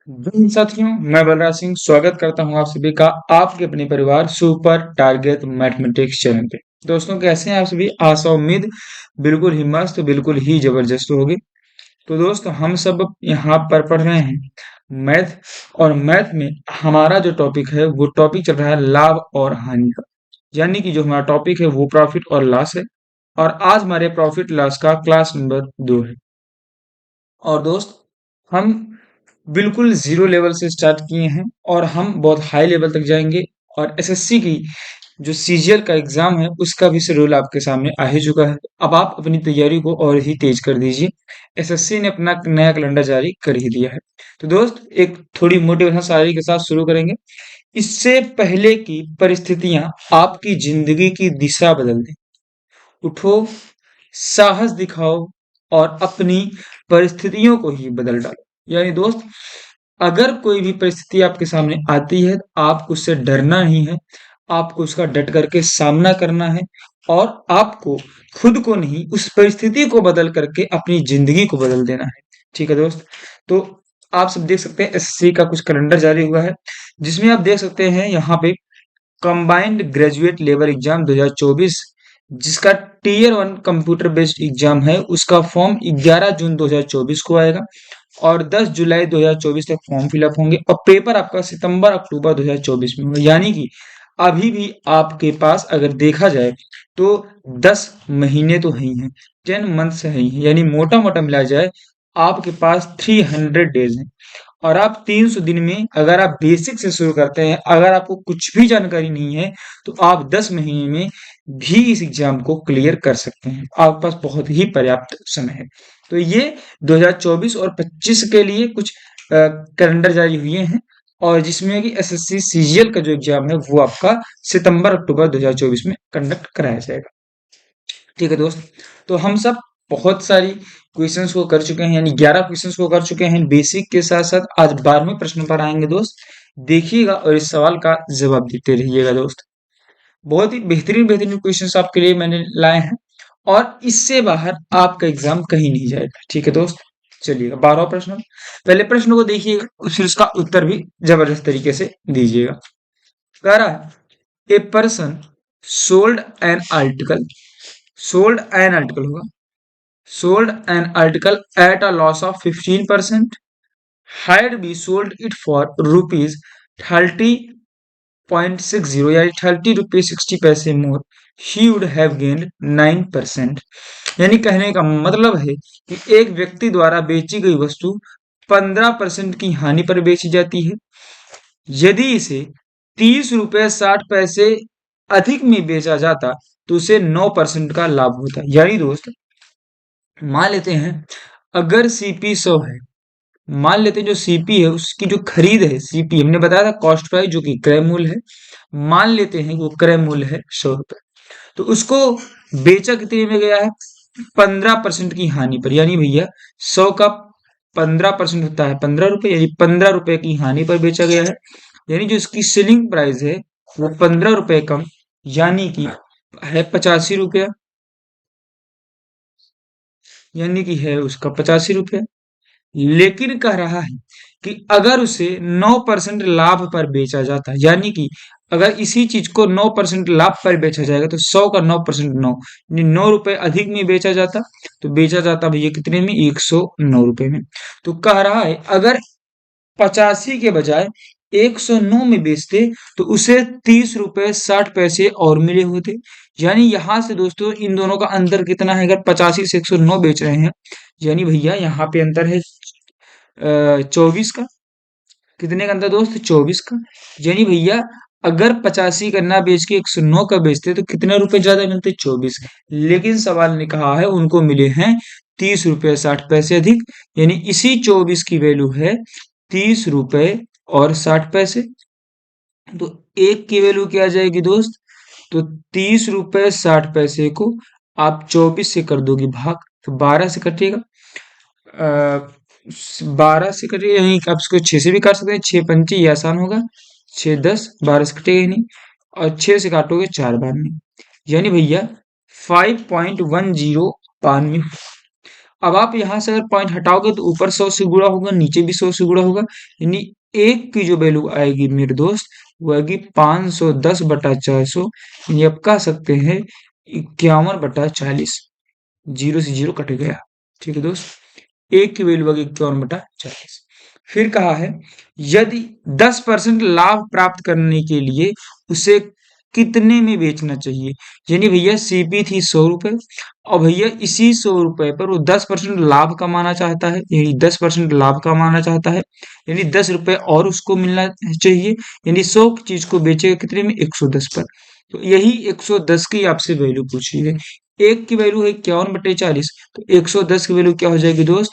साथियों, मैं बलराज सिंह स्वागत करता हूं आप सभी का आपके अपने परिवार सुपर टारगेट मैथमेटिक्स चैनल पे। दोस्तों, कैसे हैं आप सभी? आशा उम्मीद बिल्कुल ही मस्त, बिल्कुल ही जबरदस्त होगी। तो दोस्तों, हम सब यहाँ पर पढ़ रहे हैं मैथ। और मैथ में हमारा जो टॉपिक है वो टॉपिक चल रहा है लाभ और हानि का। यानी कि जो हमारा टॉपिक है वो प्रॉफिट और लॉस है। और आज हमारे प्रॉफिट लॉस का क्लास नंबर 2 है। और दोस्त, हम बिल्कुल ज़ीरो लेवल से स्टार्ट किए हैं और हम बहुत हाई लेवल तक जाएँगे। और एसएससी की जो सीजीएल का एग्ज़ाम है उसका भी शेड्यूल आपके सामने आ ही चुका है। अब आप अपनी तैयारी को और ही तेज़ कर दीजिए। एसएससी ने अपना नया कैलेंडर जारी कर ही दिया है। तो दोस्त, एक थोड़ी मोटिवेशन शायरी के साथ शुरू करेंगे। इससे पहले की परिस्थितियाँ आपकी ज़िंदगी की दिशा बदल दें। उठो, साहस दिखाओ और अपनी परिस्थितियों को ही बदल डालो। यानी दोस्त, अगर कोई भी परिस्थिति आपके सामने आती है तो आपको उससे डरना नहीं है। आपको उसका डट करके सामना करना है। और आपको खुद को नहीं, उस परिस्थिति को बदल करके अपनी जिंदगी को बदल देना है। ठीक है दोस्त? तो आप सब देख सकते हैं एसएससी का कुछ कैलेंडर जारी हुआ है, जिसमें आप देख सकते हैं यहाँ पे कंबाइंड ग्रेजुएट लेवल एग्जाम 2024, जिसका टीयर 1 कंप्यूटर बेस्ड एग्जाम है, उसका फॉर्म 11 जून 2024 को आएगा। और 10 जुलाई 2024 तक फॉर्म फिलअप होंगे और पेपर आपका सितंबर अक्टूबर 2024 में होगा। यानी कि अभी भी आपके पास अगर देखा जाए तो 10 महीने तो है ही हैं, 10 मंथ्स है ही हैं। यानी मोटा मोटा मिला जाए आपके पास 300 डेज हैं। और आप 300 दिन में अगर आप बेसिक से शुरू करते हैं, अगर आपको कुछ भी जानकारी नहीं है, तो आप 10 महीने में भी इस एग्जाम को क्लियर कर सकते हैं। आपके पास बहुत ही पर्याप्त समय है। तो ये 2024 और 25 के लिए कुछ कैलेंडर जारी हुए हैं। और जिसमें कि एसएससी सीजीएल का जो एग्जाम है वो आपका सितंबर अक्टूबर 2024 में कंडक्ट कराया जाएगा। ठीक है दोस्त? तो हम सब बहुत सारी क्वेश्चंस को कर चुके हैं, यानी 11 क्वेश्चंस को कर चुके हैं बेसिक के साथ साथ। आज 12वें प्रश्न पर आएंगे दोस्त। देखिएगा और इस सवाल का जवाब देते रहिएगा दोस्त। बहुत ही बेहतरीन बेहतरीन क्वेश्चंस आपके लिए मैंने लाए हैं। और इससे बाहर आपका एग्जाम कहीं नहीं जाएगा। ठीक है दोस्त? चलिएगा 12वां प्रश्न। पहले प्रश्न को देखिएगा और फिर उसका उत्तर भी जबरदस्त तरीके से दीजिएगा। कह रहा है, a person sold an article, sold an article होगा, sold an article at a loss of 15%, had we sold it for rupees 30.60, यानी 30 रुपये 60 पैसे मोर, he would have gained 9%। यानी कहने का मतलब है कि एक व्यक्ति द्वारा बेची गई वस्तु 15% की हानि पर बेची जाती है। यदि इसे 30 रुपये 60 पैसे अधिक में बेचा जाता तो उसे 9% का लाभ होता। यानी दोस्त, मान लेते हैं अगर सीपी 100 है, मान लेते हैं जो सीपी है उसकी जो खरीद है, सीपी हमने बताया था कॉस्ट प्राइस जो कि क्रय मूल्य है, मान लेते हैं वो क्रय मूल्य है 100 रुपए। तो उसको बेचा कितने में गया है? 15% की हानि पर। यानी भैया 100 का 15% होता है 15 रुपए, यानी 15 रुपए की हानि पर बेचा गया है। यानी जो इसकी सेलिंग प्राइस है वो 15 रुपए कम, यानी कि है 85 रुपया। यानी कि है उसका 85 रुपया। लेकिन कह रहा है कि अगर उसे 9% लाभ पर बेचा जाता, यानी कि अगर इसी चीज को 9% लाभ पर बेचा जाएगा तो 100 का 9% 9, यानी 9 रुपए अधिक में बेचा जाता। तो बेचा जाता भैया कितने में? 109 रुपए में। तो कह रहा है अगर 85 के बजाय 109 में बेचते तो उसे 30 रुपये 60 पैसे और मिले होते। यानी यहां से दोस्तों इन दोनों का अंतर कितना है? अगर 85 से 109 बेच रहे हैं, यानी भैया यहाँ पे अंतर है 24 का। कितने का अंतर दोस्त? 24 का। यानी भैया अगर 85 का ना बेच के 109 का बेचते तो कितने रुपए ज्यादा मिलते? 24। लेकिन सवाल ने कहा है उनको मिले हैं 30 रुपये 60 पैसे अधिक। यानी इसी 24 की वैल्यू है 30 रुपए और 60 पैसे। तो एक की वैल्यू क्या आ जाएगी दोस्त? तो 30 रुपए 60 पैसे को आप 24 से कर दोगे भाग, तो 12 से कटेगा। 12 से कटेगा, यहीं आप इसको 6 से भी काट सकते हैं। 6 पंचे ये आसान होगा, 6 10, 12 से कटेगा ही नहीं। और 6 से काटोगे 4 बार में, यानी भैया 5.10 92। अब आप यहाँ से अगर पॉइंट हटाओगे तो ऊपर 100 से गुणा होगा, नीचे भी 100 से गुणा होगा, यानी एक की जो वैल्यू आएगी मेरे दोस्त वो आएगी 510/400, यानी आप कह सकते हैं 51/40। जीरो से जीरो कट गया। ठीक है दोस्त, एक की वैल्यू आ गई 51/40। फिर कहा है यदि 10% लाभ प्राप्त करने के लिए उसे कितने में बेचना चाहिए। यानी भैया सीपी थी 100 रुपए और भैया इसी 100 रुपए पर वो 10% लाभ कमाना चाहता है, यानी 10% लाभ कमाना चाहता है, यानी 10 रुपए और उसको मिलना चाहिए, यानी 100 चीज को बेचेगा कितने में, 110 पर। तो यही 110 की आपसे वैल्यू पूछी है। एक की वैल्यू है 51/40, तो 110 की वैल्यू क्या हो जाएगी दोस्त,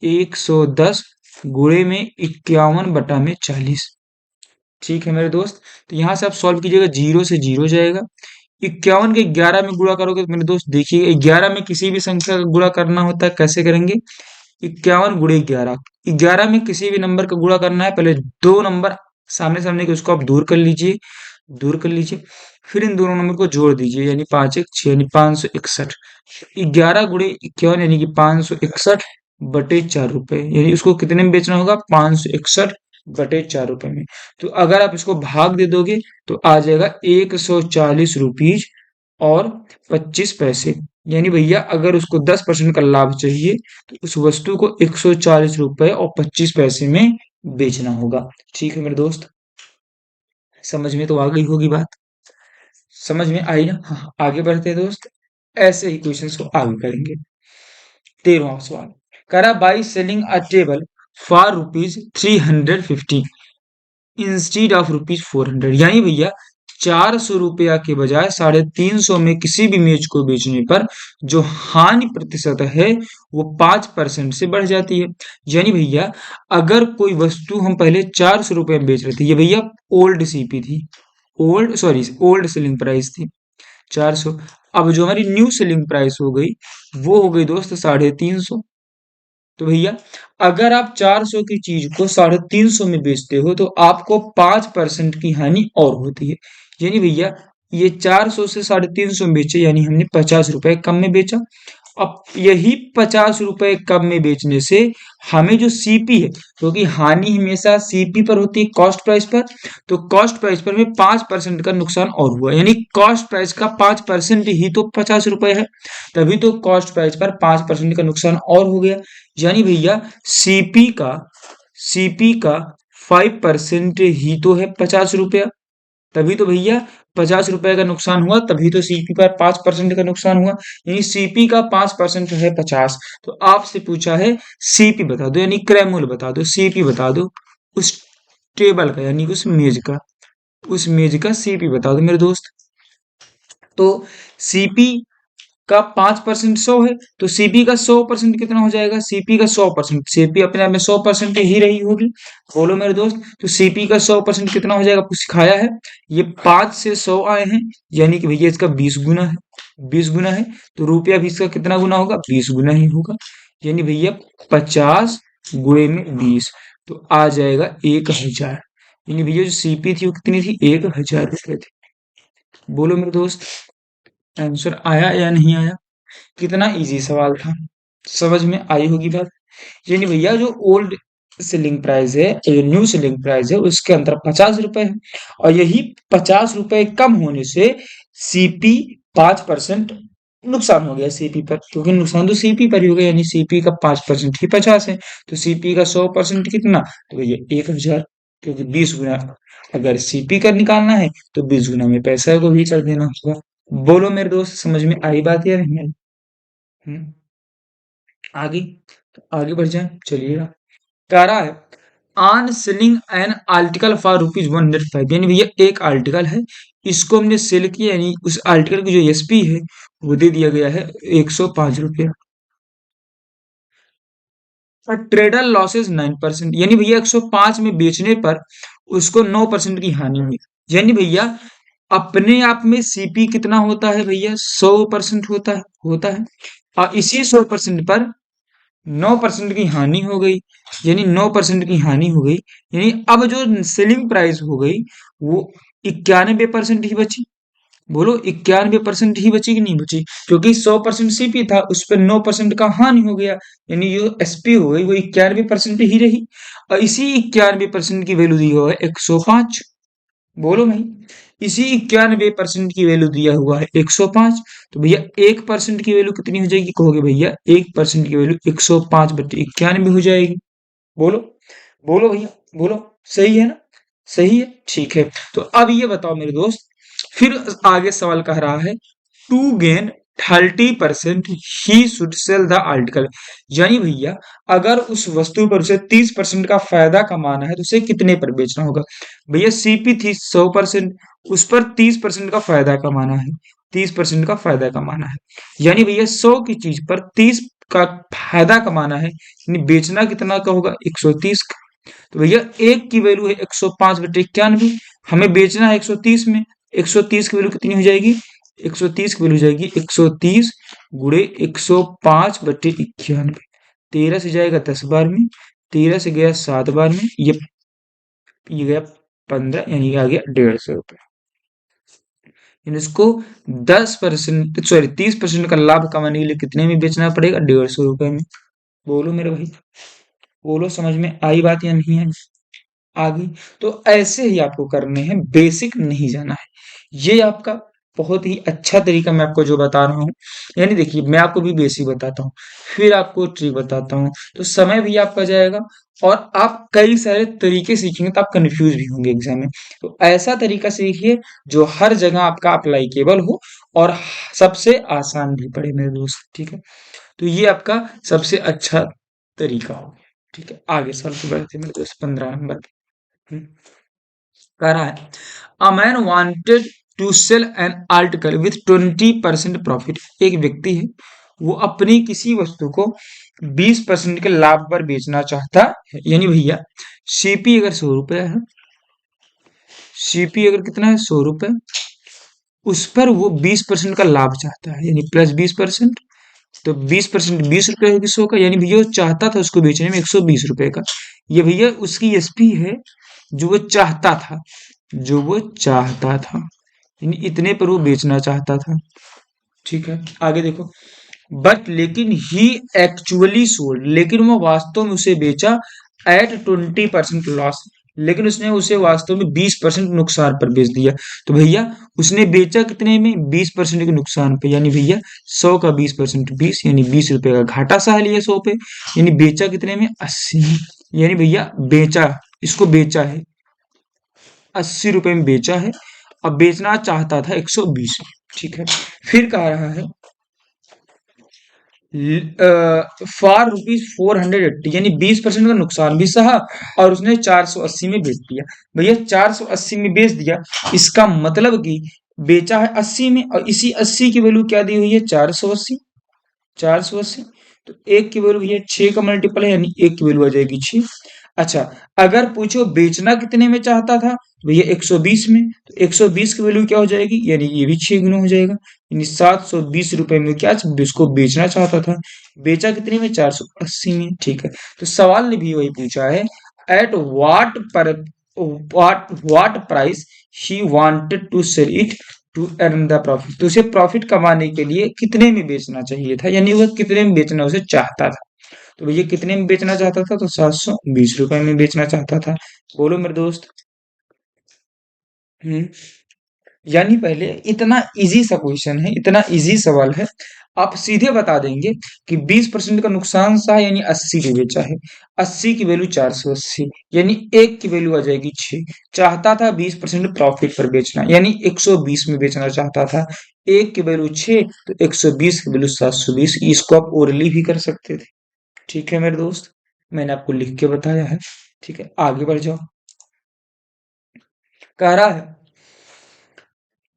110 गुणे में 51/40। ठीक है मेरे दोस्त, तो यहाँ से आप सॉल्व कीजिएगा, जीरो से जीरो जाएगा, 51 के 11 में गुणा करोगे तो मेरे दोस्त देखिए 11 में किसी भी संख्या का गुणा करना होता है, कैसे करेंगे, 51 × 11, 11 में किसी भी नंबर का गुणा करना है, पहले दो नंबर सामने सामने के उसको आप दूर कर लीजिए, दूर कर लीजिए, फिर इन दोनों नंबर को जोड़ दीजिए, यानी 5 1 6 यानी 561। 11 × 51 यानी कि 561/4 रुपए, यानी उसको कितने में बेचना होगा, 561/4 रुपए में। तो अगर आप इसको भाग दे दोगे तो आ जाएगा 140 रुपीज और 25 पैसे। यानी भैया अगर उसको 10% का लाभ चाहिए तो उस वस्तु को 140 रुपए और 25 पैसे में बेचना होगा। ठीक है मेरे दोस्त, समझ में तो आ गई होगी बात, समझ में आई ना। हाँ, आगे बढ़ते हैं दोस्त, ऐसे ही क्वेश्चंस को आगे करेंगे। 13वां सवाल, करा by selling a table for ₹350 instead of ₹400, यानी भैया 400 रुपया के बजाय 350 में किसी भी मेज को बेचने पर जो हानि प्रतिशत है वो 5% से बढ़ जाती है। यानी भैया अगर कोई वस्तु हम पहले 400 रुपये में बेच रहे थे, ये भैया ओल्ड सीपी थी, ओल्ड सेलिंग प्राइस थी 400, अब जो हमारी न्यू सेलिंग प्राइस हो गई वो हो गई दोस्त 350। तो भैया अगर आप 400 की चीज को 350 में बेचते हो तो आपको 5% की हानि और होती है। यानी भैया ये 400 से 350 में बेचे, यानी हमने 50 रुपए कम में बेचा। अब यही 50 रुपए कम में बेचने से हमें जो सीपी है, क्योंकि हानि हमेशा सीपी पर होती है, कॉस्ट प्राइस पर, तो कॉस्ट प्राइस पर में 5% का नुकसान और हुआ, यानी कॉस्ट प्राइस का 5% ही तो 50 रुपए है, तभी तो कॉस्ट प्राइस पर 5% का नुकसान और हो गया। यानी भैया सीपी का 5% ही तो है 50 रुपया, तभी तो भैया 50 रुपए का नुकसान हुआ, तभी तो सीपी पर 5% का नुकसान हुआ, यानी सीपी का 5% है 50। तो आपसे पूछा है सीपी बता दो, यानी क्रय मूल्य बता दो, सीपी बता दो उस टेबल का, यानी उस मेज का सीपी बता दो मेरे दोस्त। तो सीपी का 5% 100 है, तो सीपी का 100% कितना हो जाएगा, सीपी का 100%, सीपी अपने आप में 100% ही रही होगी, बोलो मेरे दोस्त। तो सीपी का 100% कितना हो जाएगा, आपको सिखाया है, ये 5 से 100 आए हैं, यानी कि भैया इसका 20 गुना है, 20 गुना है, तो रुपया भी इसका कितना गुना होगा, 20 गुना ही होगा, यानी भैया 50 गुणे में 20, तो आ जाएगा 1000। यानी भैया जो सीपी थी वो कितनी थी, 1000 रुपए थी। बोलो मेरे दोस्त, आंसर आया या नहीं आया, कितना इजी सवाल था, समझ में आई होगी बात। यानी भैया जो ओल्ड सेलिंग प्राइस है, जो न्यू सेलिंग प्राइस है, उसके अंदर 50 रुपए है, और यही 50 रुपए कम होने से सीपी 5% नुकसान हो गया सीपी पर, क्योंकि नुकसान तो सीपी पर ही हो गया, यानी सीपी का 5% ही 50 है, तो सीपी का 100% कितना, तो भैया 1000, क्योंकि 20 गुना अगर सीपी का निकालना है तो 20 गुना में पैसा को भी कर देना होगा। बोलो मेरे दोस्त, समझ में आई बात या नहीं आई। हम्म, आगे, तो आगे बढ़ जाए, चलिएगा। कह रहा है on selling an article for ₹105, यानी भैया एक आर्टिकल है, इसको हमने सेल किया, यानी उस आर्टिकल की जो एसपी है वो दे दिया गया है 105 रुपया, और ट्रेडर लॉसेस 9%, यानी भैया 105 में बेचने पर उसको 9% की हानि हुई। यानी भैया अपने आप में सीपी कितना होता है भैया, 100% होता है, और इसी 100% पर 9% की हानि हो गई, यानी 9% की हानि हो गई, यानी अब जो सेलिंग प्राइस हो गई वो 91% ही बची, बोलो 91% ही बची कि नहीं बची, क्योंकि 100% सीपी था, उस पर 9% का हानि हो गया, यानी जो एसपी हो गई वो 91% ही रही, और इसी 91% की वैल्यू दी हुआ है 105। बोलो भाई, इसी 91% की वैल्यू दिया हुआ है 105, तो भैया 1% की वैल्यू कितनी हो जाएगी, कहोगे भैया 1% की वैल्यू 105/91 हो जाएगी। बोलो, बोलो भैया, बोलो, सही है ना, सही है, ठीक है। तो अब ये बताओ मेरे दोस्त, फिर आगे सवाल कह रहा है, to gain 30% he should sell the article, यानी भैया अगर उस वस्तु पर उसे 30% का फायदा कमाना है तो उसे कितने पर बेचना होगा। भैया सीपी थी 100%, उस पर 30% का फायदा कमाना है, 30% का फायदा कमाना है, यानी भैया 100 की चीज पर 30 का फायदा कमाना है, यानी बेचना कितना का होगा 130 का। तो भैया एक की वैल्यू है 105/91, हमें बेचना है 130 में, 130 की वैल्यू कितनी हो जाएगी, 130 की वैल्यू हो जाएगी 130 गुणे 105/91, 13 से जाएगा 10 बार में, 13 से गया 7 बार में, ये गया 15, यानी आ गया 150 रुपये। यानी इसको 10%, सॉरी 30% का लाभ कमाने के लिए कितने में बेचना पड़ेगा, 150 रुपये में। बोलो मेरे भाई, बोलो, समझ में आई बात या नहीं आई, आ गई। तो ऐसे ही आपको करने हैं, बेसिक नहीं जाना है, ये आपका बहुत ही अच्छा तरीका मैं आपको जो बता रहा हूँ। यानी देखिए, मैं आपको भी बेसिक बताता हूँ, फिर आपको ट्रिक बताता हूँ, तो समय भी आपका जाएगा, और आप कई सारे तरीके सीखेंगे तो आप कंफ्यूज भी होंगे एग्जाम में। तो ऐसा तरीका सीखिए जो हर जगह आपका अप्लाईकेबल हो, और सबसे आसान भी पड़े मेरे दोस्त, ठीक है। तो ये आपका सबसे अच्छा तरीका हो गया, ठीक है। आगे सवाल पे बढ़ते हैं मेरे दोस्त, 15 नंबर पे। कह रहा है, a man wanted to sell an article with 20% profit, एक व्यक्ति है, वो अपनी किसी वस्तु को 20% के लाभ पर बेचना चाहता है, यानी भैया सीपी अगर 100 रुपया है, सीपी अगर कितना है 100 रुपये, उस पर वो 20% का लाभ चाहता है, यानी +20%, तो 20% 20 रुपये होगी 100 का, यानी भैया वो चाहता था उसको बेचने में 120 रुपये का, ये भैया उसकी एसपी है, जो वो चाहता था, जो वो चाहता था, यानी इतने पर वो बेचना चाहता था, ठीक है। आगे देखो, बट लेकिन ही एक्चुअली सोल्ड, लेकिन वो वास्तव में उसे बेचा एट 20% लॉस, लेकिन उसने उसे वास्तव में 20% नुकसान पर बेच दिया। तो भैया उसने बेचा कितने में, 20% के नुकसान पे, यानी भैया 100 का 20%, 20, यानी 20 रुपए का घाटा सह लिया 100 पे, यानी बेचा कितने में, 80 में, यानी भैया बेचा, इसको बेचा है 80 रुपए में बेचा है, अब बेचना चाहता था 120 में, ठीक है। फिर कह रहा है, फॉर ₹480, यानी 20% का नुकसान भी सहा, और उसने 480 में बेच दिया। भैया 480 में बेच दिया, इसका मतलब कि बेचा है 80 में, और इसी 80 की वैल्यू क्या दी हुई है, 480, 480। तो एक की वैल्यू भैया 6 का मल्टीपल है, यानी एक की वैल्यू आ जाएगी 6। अच्छा, अगर पूछो बेचना कितने में चाहता था, भैया 120 में, तो 120 की वैल्यू क्या हो जाएगी, यानी ये भी 6 गुना हो जाएगा, यानी 720 रुपए में क्या इसको बेचना चाहता था, बेचा कितने में, 480 में, ठीक है। तो सवाल ने भी वही पूछा है, at what price he wanted to sell it to earn the profit, तो उसे प्रॉफिट कमाने के लिए कितने में बेचना चाहिए था, यानी वह कितने में बेचना उसे चाहता था। तो भैया कितने में बेचना चाहता था, तो 720 रुपए में बेचना चाहता था। बोलो मेरे दोस्त। हम्म यानी पहले इतना इजी सा क्वेश्चन है, इतना इजी सवाल है, आप सीधे बता देंगे कि 20% का नुकसान सा है, यानी 80 पे बेचा है, 80 की वैल्यू 480, यानी एक की वैल्यू आ जाएगी 6, चाहता था 20% प्रॉफिट पर बेचना, यानी 120 में बेचना चाहता था, एक की वैल्यू 6, तो 120 की वैल्यू 720, इसको आप ओरली भी कर सकते थे, ठीक है मेरे दोस्त, मैंने आपको लिख के बताया है, ठीक है। आगे बढ़ जाओ, कह रहा है,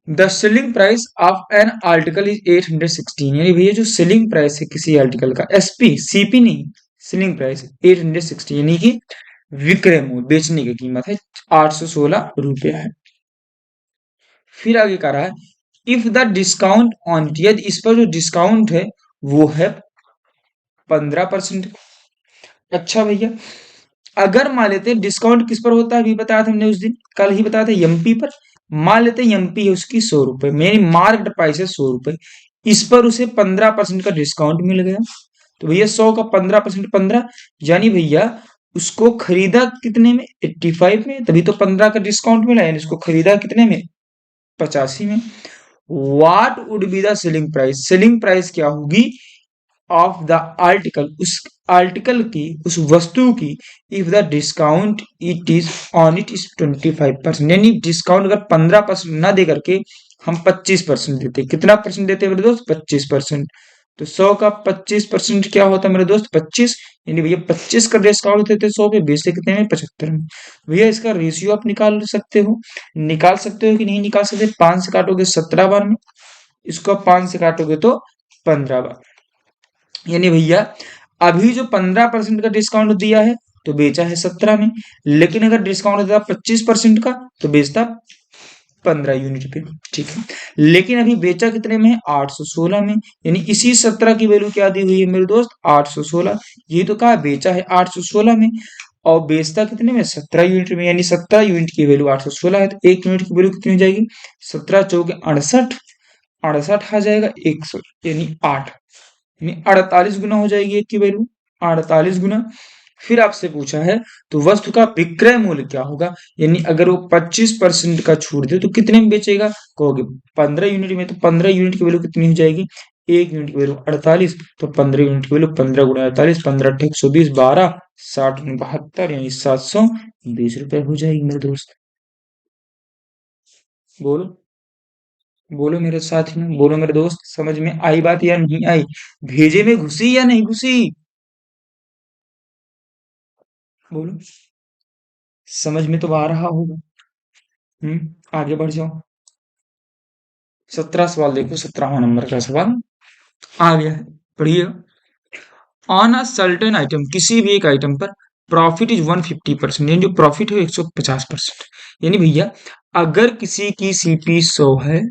the selling price of an article is 816, यानी भैया जो सेलिंग प्राइस है किसी आर्टिकल का, एसपी सीपी नहीं, सेलिंग प्राइस 860, यानी कि विक्रय मूल्य, बेचने की कीमत है 816 रुपया है। फिर आगे कह रहा है, इफ द डिस्काउंट ऑन, यदि इस पर जो डिस्काउंट है वो है 15%। अच्छा भैया, अगर मान लेते हैं डिस्काउंट किस पर होता है, अभी बताया था हमने उस दिन, कल ही बताया था, एमपी पर, मान लेते हैं एमपी है उसकी 100 रुपए, मेरी मार्केट प्राइस है 100 रुपए, इस पर उसे 15% का डिस्काउंट मिल गया। तो भैया 100 का 15% 15, यानी भैया उसको खरीदा कितने में, 85 में, तभी तो 15 का डिस्काउंट मिला, यानी उसको खरीदा कितने में, 85 में। What would be the selling price, selling price क्या होगी ऑफ द आर्टिकल, उस आर्टिकल की, उस वस्तु की, if the discount it is on it is 25%, यानी डिस्काउंट अगर 15% ना दे करके हम 25% देते, कितना परसेंट देते मेरे दोस्त, 25%। तो 100 का 25% क्या होता है मेरे दोस्त, 25, यानी भैया 25 का डिस्काउंट देते 100 पे, बेचते कितने में, 75 में। भैया इसका रेशियो आप निकाल सकते हो, निकाल सकते हो कि नहीं निकाल सकते, 5 से काटोगे 17 बार में, इसको 5 से काटोगे तो 15 बार, यानी भैया अभी जो 15% का डिस्काउंट दिया है तो बेचा है 17 में, लेकिन अगर डिस्काउंट देता 25% का तो बेचता 15 यूनिट पे, ठीक है। लेकिन अभी बेचा कितने में है, 816 में, यानी इसी 17 की वैल्यू क्या दी हुई है मेरे दोस्त, 816। ये तो कहा बेचा है 816 में और बेचता कितने में, 17 यूनिट में, यानी 17 यूनिट की वैल्यू 816 है, तो एक यूनिट की वैल्यू कितनी हो जाएगी, 17 चौके 68, 68 आ जाएगा 100, यानी 8, यानी 48 गुना हो जाएगी एक की वैल्यू, 48 गुना। फिर आपसे पूछा है तो वस्तु का विक्रय मूल्य क्या होगा, यानी अगर वो 25% का छूट दे तो कितने में बेचेगा, कहोगे 15 यूनिट में, तो 15 यूनिट की वैल्यू कितनी हो जाएगी, एक यूनिट की वैल्यू 48, तो 15 यूनिट की वैल्यू 15 गुना 48, 15 120, 12 60 72, यानी 720 रुपए हो जाएगी मेरे दोस्त। बोलो, बोलो मेरे साथी में, बोलो मेरे दोस्त, समझ में आई बात या नहीं आई, भेजे में घुसी या नहीं घुसी, बोलो, समझ में तो आ रहा होगा। आगे बढ़ जाओ, 17 सवाल देखो, 17वां नंबर का सवाल आ गया है, पढ़िए। ऑन अ सर्टेन आइटम, किसी भी एक आइटम पर प्रॉफिट इज 150%, यानी जो प्रॉफिट है 150%, यानी भैया अगर किसी की सीपी 100 है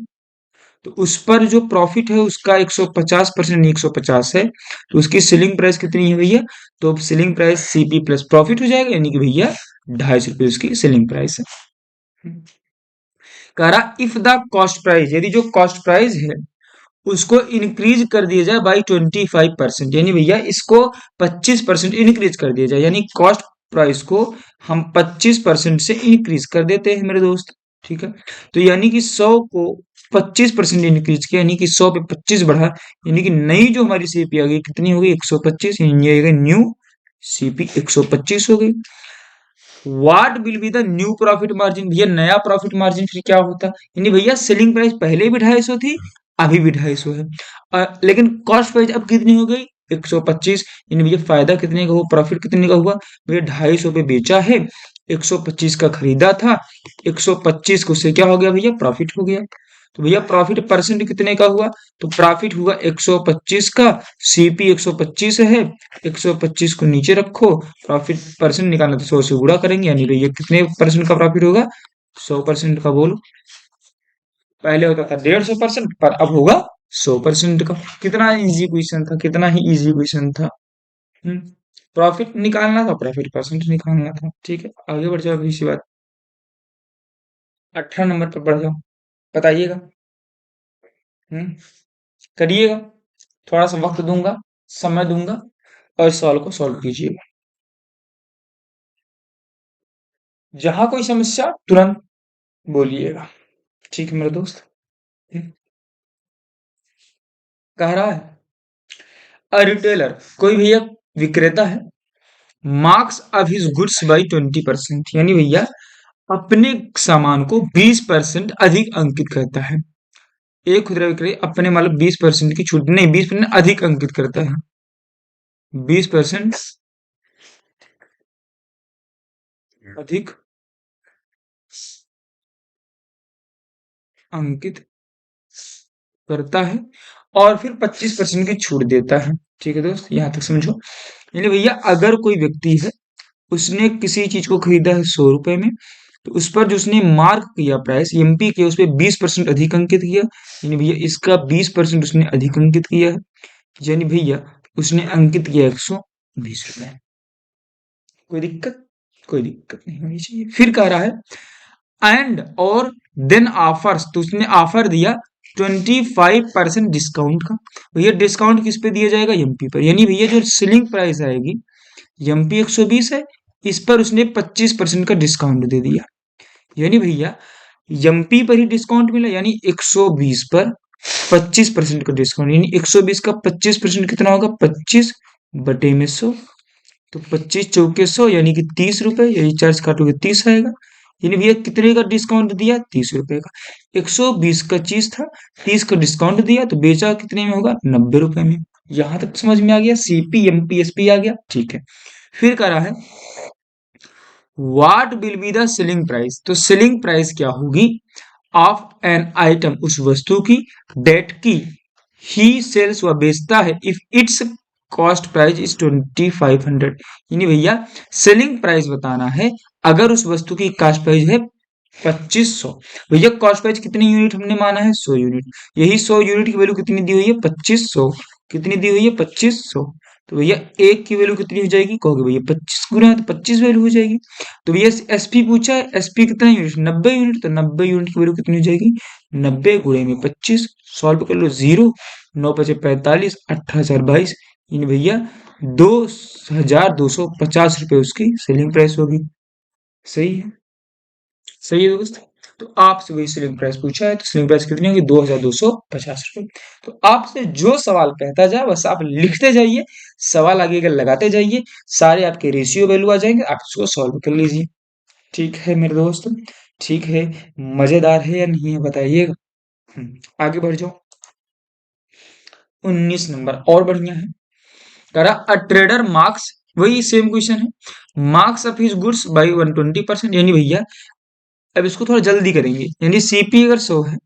तो उस पर जो प्रॉफिट है उसका 150%, 150 है, तो उसकी सेलिंग प्राइस कितनी है भैया, तो selling price CP plus profit हो जाएगा, यानी कि भैया 250 रुपये उसकी सेलिंग प्राइस है। कह रहा इफ द कॉस्ट प्राइस, यदि जो कॉस्ट प्राइस है उसको इंक्रीज कर दिया जाए बाई 25%, यानी भैया इसको 25% इंक्रीज कर दिया जाए, यानी कॉस्ट प्राइस को हम 25% से इंक्रीज कर देते हैं मेरे दोस्त, ठीक है। तो यानी कि 100 को 25% इंक्रीज किया, यानी कि 100 पे 25 बढ़ा, यानी कि नई जो हमारी सीपी आ गई कितनी हो गई, 125, यानी न्यू सीपी 125 हो गई। What will be the new profit margin, भैया नया प्रॉफिट मार्जिन फिर क्या होता, यानी भैया सेलिंग प्राइस पहले भी 250 थी, अभी भी 250 है, लेकिन कॉस्ट प्राइस अब कितनी हो गई, 125, यानी भैया फायदा कितने का हुआ, प्रॉफिट कितने का हुआ, भैया 250 पे बेचा है, 125 का खरीदा था, 125 को से क्या हो गया भैया, प्रॉफिट हो गया। तो भैया प्रॉफिट परसेंट कितने का हुआ, तो प्रॉफिट हुआ 125 का, सीपी 125 है, 125 को नीचे रखो, प्रॉफिट परसेंट निकालना तो 100 से गुणा करेंगे, यानी भैया कितने परसेंट का प्रॉफिट होगा, 100% का, बोलो। पहले होता था 150% पर अब होगा 100% का। कितना इजी क्वेश्चन था, कितना ही इजी क्वेश्चन था। हम्म प्रॉफिट निकालना था, प्रॉफिट परसेंट निकालना था, ठीक है। आगे बढ़ जाओ, अभी इसी बात, 18 नंबर पर बढ़ जाओ, बताइएगा। हम्म करिएगा, थोड़ा सा वक्त दूंगा, समय दूंगा, और इस सवाल को सॉल्व कीजिएगा। जहां कोई समस्या तुरंत बोलिएगा, ठीक है मेरे दोस्त। हम्म, कह रहा है अ रिटेलर, कोई भैया विक्रेता है, marks of his goods by 20%, यानी भैया अपने सामान को 20% अधिक अंकित करता है। एक खुदरा विक्रेता अपने मतलब 20% की छूट नहीं, 20% अधिक अंकित करता है, 20% अधिक अंकित करता है और फिर 25% की छूट देता है, ठीक है दोस्त, यहां तक समझो। यानी भैया अगर कोई व्यक्ति है, उसने किसी चीज को खरीदा है 100 रुपए में, तो उस पर जो उसने मार्क किया प्राइस एमपी के, उस पर 20% अधिक अंकित किया, यानी भैया इसका 20% उसने अधिक अंकित किया है, यानी भैया उसने अंकित किया 120 रुपए। कोई दिक्कत, कोई दिक्कत नहीं होनी चाहिए। फिर कह रहा है एंड और देन ऑफर्स, तो उसने ऑफर दिया 25% डिस्काउंट का। भैया डिस्काउंट किस पे दिया जाएगा? एमपी पर। यानी भैया जो सेलिंग प्राइस आएगी एमपी 120 है, इस पर उसने 25% का डिस्काउंट दे दिया। यानी भैया एमपी पर ही डिस्काउंट मिला, यानी 120 पर 25% का डिस्काउंट, यानी 120 का 25% कितना होगा? 25 बटे में 100। तो 25 चौके 100 यानी कि 30 रुपए, यही चार्ज काटोगे 30 आएगा। यानी भैया कितने का डिस्काउंट दिया? 30 रुपए का। 120 का चीज था, 30 का डिस्काउंट दिया, तो बेचा कितने में होगा? 90 रुपए में। यहां तक समझ में आ गया? सीपी एमपी एसपी आ गया, ठीक है। फिर कह रहा है what will be the selling price, तो सेलिंग प्राइस क्या होगी ऑफ एन आइटम, उस वस्तु की, डेट की ही सेल्स, वह बेचता है, if it's cost price is 2500। यानी भैया सेलिंग प्राइस बताना है अगर उस वस्तु की कॉस्ट प्राइस है 2500। भैया कॉस्ट प्राइस कितनी यूनिट हमने माना है? 100 यूनिट। यही 100 यूनिट की वैल्यू कितनी दी हुई है? 2500। कितनी दी हुई है? 2500। तो भैया एक की वैल्यू कितनी हो जाएगी? कहोगे भैया 25 गुना, तो 25 वैल्यू हो जाएगी। तो भैया एसपी पूछा है, एसपी कितना यूनिट? 90 यूनिट। तो 90 यूनिट की वैल्यू कितनी हो जाएगी? 90 गुणे में 25। सॉल्व कर लो, जीरो, 9 × 5 = 45, 18,022। इन भैया 2,250 रुपये उसकी सेलिंग प्राइस होगी। सही है, सही है दोस्त। तो आपसे वही सेलिंग प्राइस पूछा है, तो सेलिंग प्राइस कितनी होगी? 2,250 रुपये। तो आपसे जो सवाल कहता जाए बस आप लिखते जाइए, सवाल आगे अगर लगाते जाइए, सारे आपके रेशियो वैल्यू आ जाएंगे, आप इसको सॉल्व कर लीजिए। ठीक है मेरे दोस्त, ठीक है। मजेदार है या नहीं है बताइएगा। आगे बढ़ जाओ। 19 नंबर और बढ़िया है। कह रहा अ ट्रेडर मार्क्स, वही सेम क्वेश्चन है, marks of his goods by 120%। यानी भैया अब इसको थोड़ा जल्दी करेंगे, यानी सीपी अगर 100 है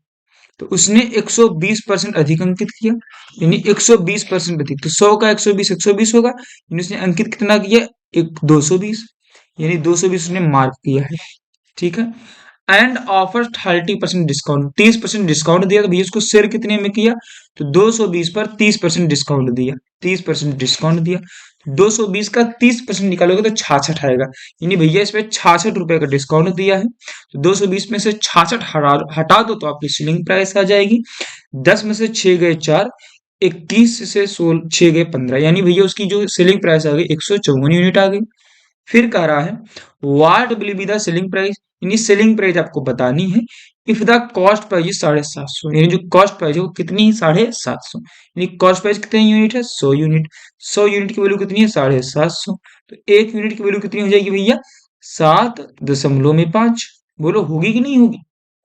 तो उसने 120% अधिक अंकित किया, यानी 120% अधिक, तो 100 का 120 120 होगा, यानी उसने अंकित कितना किया? एक 220, यानी 220 उसने मार्क किया है। ठीक है। एंड ऑफर 30% डिस्काउंट, 30% डिस्काउंट दिया, तो भैया उसको शेयर कितने में किया? तो 220 पर 30% डिस्काउंट दिया, 30% डिस्काउंट दिया, 220 का 30% निकालोगे तो 66 आएगा। यानी भैया इसमें 66 रुपए का डिस्काउंट दिया है, तो 220 में से 66 हटा दो तो आपकी सेलिंग प्राइस आ जाएगी। 10 में से 6 गए 4, 21 से 16 6 गए 15, यानी भैया उसकी जो सेलिंग प्राइस आ गई 154 यूनिट आ गई। फिर कह रहा है what will be the selling price, यानी सेलिंग प्राइस आपको बतानी है if the cost price is 750, यानी जो कॉस्ट प्राइस है वो कितनी है? 750। यानी कॉस्ट प्राइस कितनी यूनिट है? 100 यूनिट। 100 यूनिट की वैल्यू कितनी है? 750। तो एक यूनिट की वैल्यू कितनी हो जाएगी भैया? 7.5। बोलो होगी कि नहीं होगी?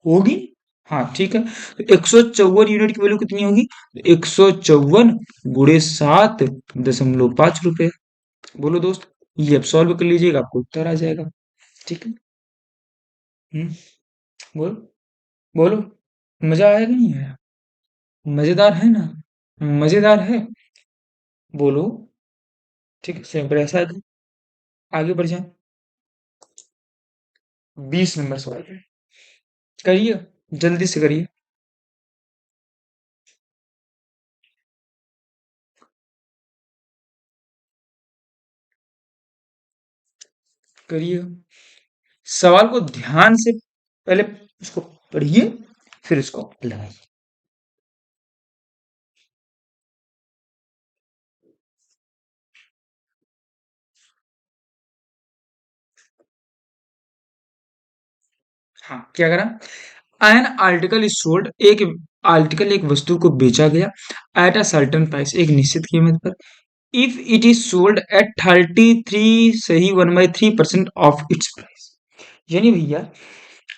होगी। हाँ ठीक है। तो 154 यूनिट की वैल्यू कितनी होगी? 154 गुणे 7.5 रुपए। बोलो दोस्त, ये अब सॉल्व कर लीजिएगा, आपको उत्तर आ जाएगा। ठीक है। हम्म, बोलो, बोलो। मजा आया कि नहीं आया? मजेदार है ना? मजेदार है। बोलो। ठीक है, सिंपल ऐसा है। आगे बढ़ जाए। 20 नंबर सवाल पे करिए, जल्दी से करिए। करिए, सवाल को ध्यान से पहले उसको पढ़िए, फिर उसको लगाइए। हाँ, क्या करा? एन आर्टिकल इज सोल्ड, एक आर्टिकल, एक वस्तु को बेचा गया, एट अ सर्टेन प्राइस, एक निश्चित कीमत पर, if it is sold at 33 सही 1/3% ऑफ इट्स प्राइस। यानी भैया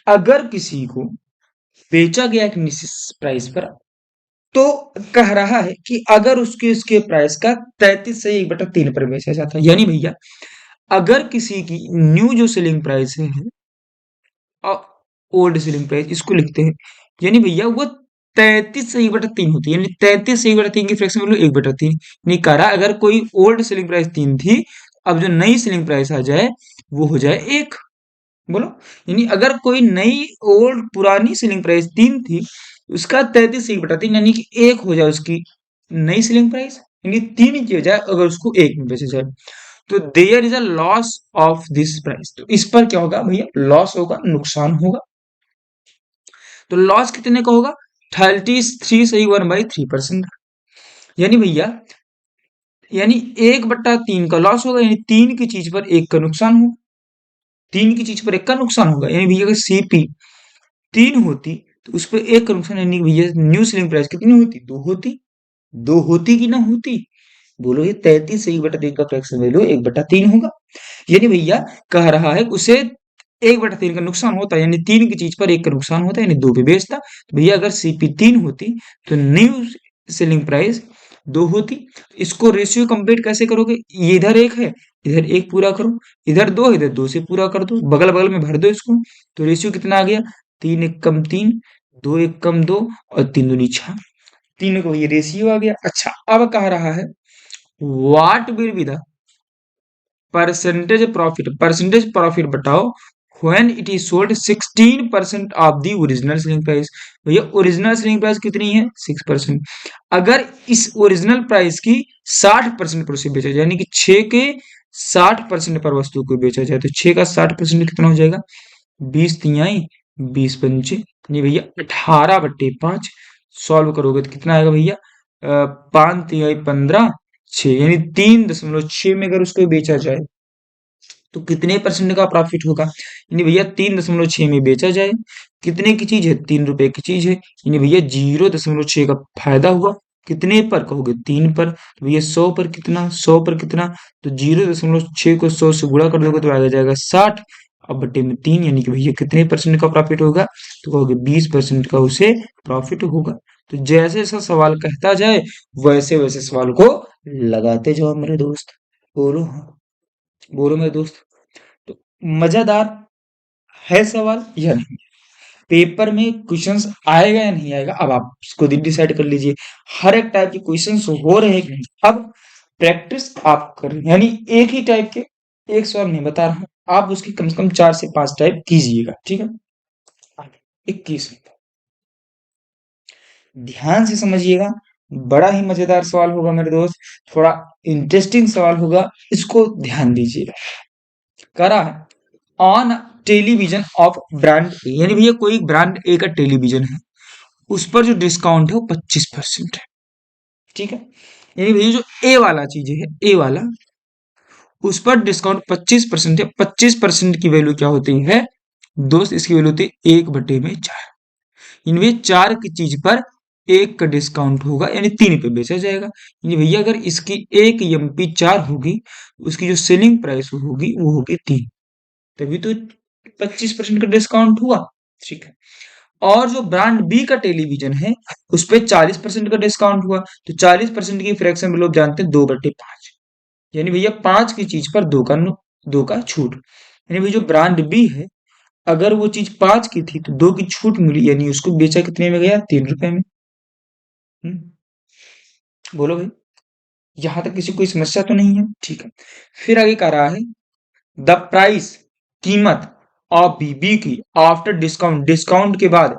अगर किसी को बेचा गया एक निश्चित प्राइस पर, तो कह रहा है कि अगर उसके उसके प्राइस का 33 से 1/3 पर बेचा जाता है, यानी भैया अगर किसी की न्यू जो सेलिंग प्राइस है ओल्ड सेलिंग प्राइस इसको लिखते हैं, यानी भैया वो 33 से 1/3 होती है, यानी 33 से 1/3 की फ्रैक्शन वैल्यू 1/3। यानी कह रहा अगर कोई ओल्ड सेलिंग प्राइस 3 थी, अब जो नई सेलिंग प्राइस आ जाए वो हो जाए 1। बोलो, यानी अगर कोई नई ओल्ड पुरानी सेलिंग प्राइस 3 थी, उसका 33 से 1/3 यानी कि 1 हो जाए उसकी नई सेलिंग प्राइस, यानी 3 की हो जाए अगर उसको 1 में बेचा जाए, तो there is a loss of this price. तो इस पर क्या होगा भैया? लॉस होगा, नुकसान होगा। तो लॉस कितने का होगा? 33 सही 1/3%। यानी भैया, यानी 1/3 का लॉस होगा, यानी 3 की चीज पर 1 का नुकसान होगा। 3 की चीज पर 1 का नुकसान होगा, यानी भैया अगर सीपी 3 होती तो उस पर 1 का नुकसान, यानी भैया न्यू सेलिंग प्राइस कितनी होती? 2 होती। 2 होती कि ना होती? बोलो, ये 33 से 1/3 का फ्रैक्शन वैल्यू 1/3 होगा। यानी भैया कह रहा है उसे 1/3 का नुकसान होता है, यानी 3 की चीज पर 1 का नुकसान होता है, यानी 2 पे बेचता। तो भैया अगर सीपी 3 होती तो न्यू सेलिंग प्राइस 2 होती। इसको रेशियो कंप्लीट कैसे करोगे? ये इधर 1 है, इधर 1 पूरा करो, इधर 2 इधर 2 से पूरा कर दो, बगल बगल में भर दो इसको। तो रेशियो कितना आ गया? 3 1 कम 3, 2 1 कम 2 और 3 दूनी 6। तीनों का ये रेशियो आ गया। अच्छा, अब कह रहा है what will be the percentage profit बताओ when it is sold 16% of the original selling price. भैया ओरिजिनल सेलिंग प्राइस कितनी है? 6%। अगर इस ओरिजिनल प्राइस की 60% पर उसे बेचा जाए, यानी कि 6 के 60% पर वस्तु को बेचा जाए, तो 6 का 60% कितना हो जाएगा? 20 तिहाई 20 पंचे, यानी भैया 18/5। सॉल्व करोगे तो कितना आएगा भैया? 5 तिहाई 15 6, यानी 3.6 में अगर उसको बेचा जाए तो कितने परसेंट का प्रॉफिट होगा? यानी भैया 3.6 में बेचा जाए, कितने की चीज है? 3 रुपए की चीज है, यानी भैया 0.6 का फायदा हुआ। कितने पर कहोगे? 3 पर। तो भैया 100 पर कितना? 100 पर कितना? तो 0.6 को 100 से गुणा कर दोगे तो आ जाएगा 60, अब बटे में 3, यानी कि भैया कितने परसेंट का प्रॉफिट होगा? तो कहोगे 20% का उसे प्रॉफिट होगा। तो जैसे जैसा सवाल कहता जाए वैसे वैसे सवाल को लगाते जाओ मेरे दोस्त। बोलो हाँ, बोलो मेरे दोस्त। तो मजेदार है सवाल या नहीं? पेपर में क्वेश्चंस आएगा या नहीं आएगा, अब आप इसको डिसाइड कर लीजिए। हर एक टाइप के क्वेश्चंस हो रहे हैं कि नहीं। अब प्रैक्टिस आप कर रहे हैं, यानी एक ही टाइप के एक सवाल नहीं बता रहा हूं, आप उसकी कम से कम 4 से 5 टाइप कीजिएगा, ठीक है? 21 ध्यान से समझिएगा, बड़ा ही मजेदार सवाल होगा मेरे दोस्त, थोड़ा इंटरेस्टिंग सवाल होगा, इसको ध्यान दीजिएगा। करा है ऑन टेलीविजन ऑफ ब्रांड ए, यानी भैया कोई ब्रांड ए का टेलीविजन है, उस पर जो डिस्काउंट है वो 25% है, ठीक है? यानी भैया जो ए वाला चीज है, ए वाला, उस पर डिस्काउंट 25% है। 25% की वैल्यू क्या होती है दोस्त? इसकी वैल्यू होती है 1/4। इनमें 4 की चीज पर 1 का डिस्काउंट होगा, यानी 3 पे बेचा जाएगा। यानी भैया अगर इसकी 1 एमपी 4 होगी, उसकी जो सेलिंग प्राइस होगी वो होगी 3, तभी तो 25% का डिस्काउंट हुआ, ठीक है? और जो ब्रांड बी का टेलीविजन है उस पे 40% का डिस्काउंट हुआ, तो 40% की फ्रैक्शन में लोग जानते हैं 2/5, यानी भैया 5 की चीज पर 2 का छूट। यानी भैया जो ब्रांड बी है, अगर वो चीज 5 की थी तो 2 की छूट मिली, यानी उसको बेचा कितने में गया? 3 रुपए में। हम्म, बोलो भाई, यहां तक किसी कोई समस्या तो नहीं है? ठीक है। फिर आगे कह रहा है द प्राइस, कीमत ऑफ बी की आफ्टर डिस्काउंट, डिस्काउंट के बाद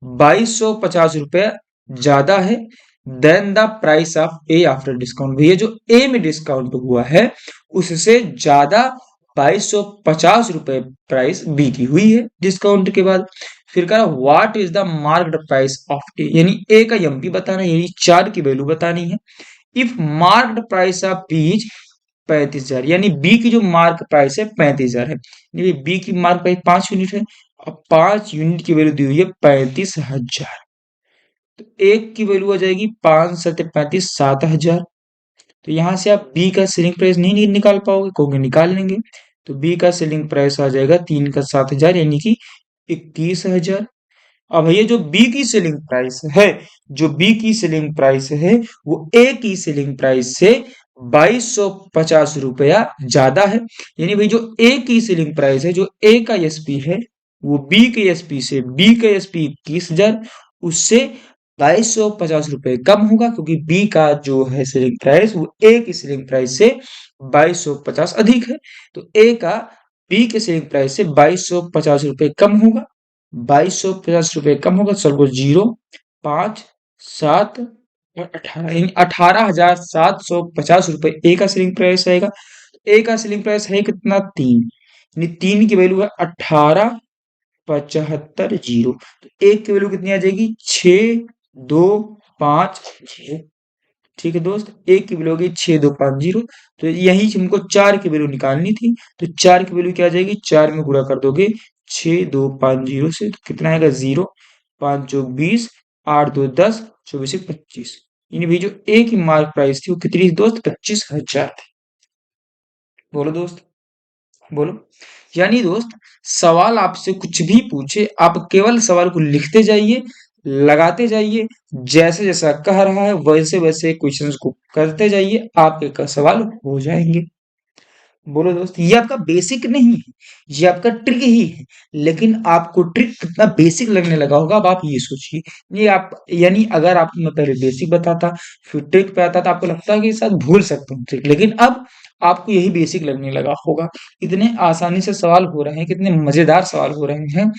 2250 रुपए ज्यादा है then the price of A after discount. भैया जो ए में डिस्काउंट हुआ है उससे ज्यादा 2250 रुपए प्राइस बी की हुई है डिस्काउंट के बाद। फिर कहा what is the marked price of A, यानी ए का एमपी बताना है, यानी 4 की वैल्यू बतानी है। If marked price of B is 35,000, यानी बी की जो मार्क प्राइस है 35,000 है, यानी बी की मार्क प्राइस 5 यूनिट है, अब 5 यूनिट की वैल्यू दी हुई है 35,000, तो एक की वैल्यू आ जाएगी 5 7 35 7,000। तो यहां से आप बी का सेलिंग प्राइस नहीं निकाल पाओगे, कहोगे निकाल लेंगे, तो बी का सेलिंग प्राइस आ जाएगा 3 का 7,000, यानी कि 21,000। अब ये जो बी की सेलिंग प्राइस है, जो बी की सेलिंग प्राइस है वो ए की सेलिंग प्राइस से 2250 रुपया ज्यादा है। यानी भाई जो ए की सेलिंग प्राइस है, जो ए का एसपी है, वो बी के एसपी से, बी का एसपी 21,000, उससे 2250 रुपये कम होगा, क्योंकि बी का जो है सेलिंग प्राइस वो ए की सेलिंग प्राइस से 2250 अधिक है। तो ए का बी के सेलिंग प्राइस से 2250 रुपये कम होगा, 2250 रुपये कम होगा, सबको 0 5 7 और 18, यानी 18,750 रुपये ए का सेलिंग प्राइस आएगा। ए का सेलिंग प्राइस है कितना? 3, यानी 3 की वैल्यू है 18 75 जीरो। तो एक की वैल्यू कितनी आ जाएगी? 6250। ठीक है दोस्त, एक की वैल्यू होगी 6250। तो यही हमको चार की वैल्यू निकालनी थी। तो चार की वैल्यू क्या आ जाएगी? चार में गुणा कर दोगे 6250 से, तो कितना आएगा? 0, 5 चौक 20, 8 2 10, 24 1 25। यानी भाई जो एक ही मार्क प्राइस थी वो कितनी थी दोस्त? 25,000 थी। बोलो दोस्त, बोलो। यानी दोस्त, सवाल आपसे कुछ भी पूछे, आप केवल सवाल को लिखते जाइए, लगाते जाइए, जैसे जैसा कह रहा है वैसे वैसे क्वेश्चंस को करते जाइए, आपके सवाल हो जाएंगे। बोलो दोस्त, ये आपका बेसिक नहीं है, ये आपका ट्रिक ही है। लेकिन आपको ट्रिक कितना बेसिक लगने लगा होगा, अब आप ये सोचिए। ये आप, यानी अगर आप मैं पहले बेसिक बताता फिर ट्रिक पे आता तो आपको लगता है कि शायद भूल सकता हूँ ट्रिक, लेकिन अब आपको यही बेसिक लगने लगा होगा। इतने आसानी से सवाल हो रहे हैं, कितने मजेदार सवाल हो रहे हैं,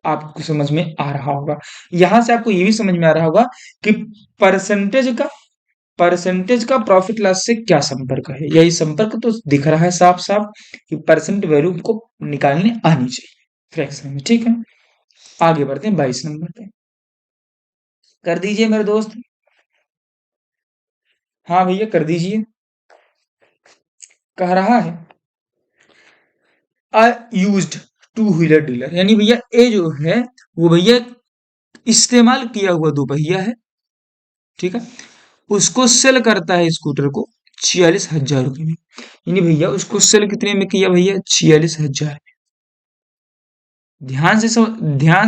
आपको समझ में आ रहा होगा। यहां से आपको ये भी समझ में आ रहा होगा कि परसेंटेज का परसेंटेज का प्रॉफिट लॉस से क्या संपर्क है। यही संपर्क तो दिख रहा है साफ साफ कि परसेंट वैल्यू को निकालने आनी चाहिए फ्रैक्शन में। ठीक है, आगे बढ़ते हैं 22 नंबर पे। कर दीजिए मेरे दोस्त। हाँ भैया कर दीजिए। कह रहा है अ यूज्ड टू व्हीलर डीलर, यानी भैया ए जो है वो भैया इस्तेमाल किया हुआ दोपहिया है। ठीक है, उसको सेल करता है स्कूटर को 46,000 रुपये में। यानी भैया उसको सेल कितने में किया भैया? 46,000। ध्यान से